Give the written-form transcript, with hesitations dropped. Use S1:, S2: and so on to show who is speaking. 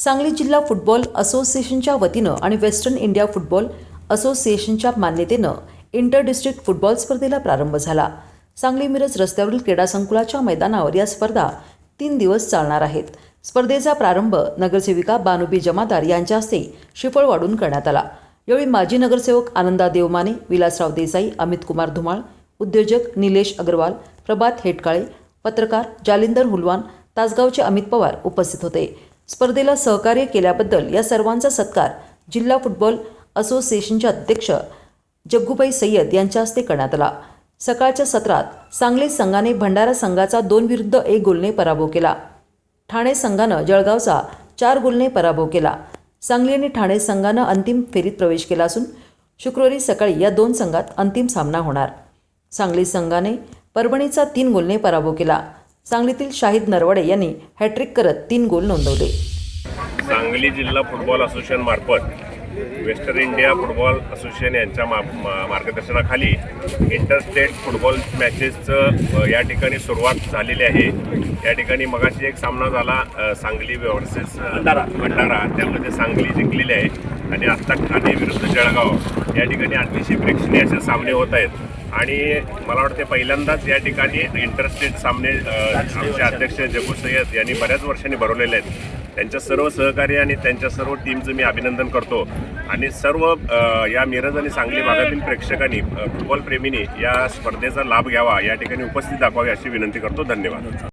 S1: सांगली जिल्हा फुटबॉल असोसिएशनच्या वतीनं आणि वेस्टर्न इंडिया फुटबॉल असोसिएशनच्या मान्यतेनं इंटर डिस्ट्रिक्ट फुटबॉल स्पर्धेला प्रारंभ झाला। सांगली मिरज रस्त्यावरील क्रीडा संकुलाच्या मैदानावर या स्पर्धा 3 दिवस चालणार आहेत। स्पर्धेचा प्रारंभ नगरसेविका बानुबी जमादार यांच्या हस्ते श्रीफळ वाढून करण्यात आला। यावेळी माजी नगरसेवक आनंदा देवमाने, विलासराव देसाई, अमित कुमार धुमाळ, उद्योजक निलेश अग्रवाल, प्रभात हेटकाळे, पत्रकार जालिंदर हुलवान, तासगावचे अमित पवार उपस्थित होते। स्पर्धेला सहकार्य केल्याबद्दल या सर्वांचा सत्कार जिल्हा फुटबॉल असोसिएशनचे अध्यक्ष जग्गूबाई सय्यद यांच्या हस्ते करण्यात आला। सकाळच्या सत्रात सांगली संघाने भंडारा संघाचा 2-1 गोलने पराभव केला। ठाणे संघानं जळगावचा 4 गोलने पराभव केला। सांगली आणि ठाणे संघानं अंतिम फेरीत प्रवेश केला असून शुक्रवारी सकाळी या 2 संघात अंतिम सामना होणार। सांगली संघाने परभणीचा 3 गोलने पराभव केला। सांगलीतील शाहिद नरवडे यांनी हॅट्रिक करत 3 गोल नोंदवले।
S2: सांगली जिल्हा फुटबॉल असोसिएशन मार्फत वेस्टर्न इंडिया फुटबॉल असोसिएशन यांच्या मार्गदर्शनाखाली इंटरस्टेट फुटबॉल मॅचेसचं या ठिकाणी सुरुवात झालेली आहे। या ठिकाणी मगाशी एक सामना झाला सांगली वर्सेस भंडारा, त्यामध्ये सांगली जिंकलेली आहे आणि आत्ता ठाणे विरुद्ध जळगाव या ठिकाणी अतिशय प्रेक्षणीय असे सामने होत आहेत। आणि मला वाटते पहिल्यांदाच या ठिकाणी इंटरस्टेट सामने आमचे अध्यक्ष जग्गू सय्यद यांनी बऱ्याच वर्षांनी भरवलेले आहेत। त्यांच्या सर्व सहकारी आणि त्यांच्या सर्व टीमचं मी अभिनंदन करतो आणि सर्व या मिरज आणि सांगली भागातील प्रेक्षकांनी फुटबॉल प्रेमींनी या स्पर्धेचा लाभ घ्यावा, या ठिकाणी उपस्थित दाखवावी अशी विनंती करतो। धन्यवाद।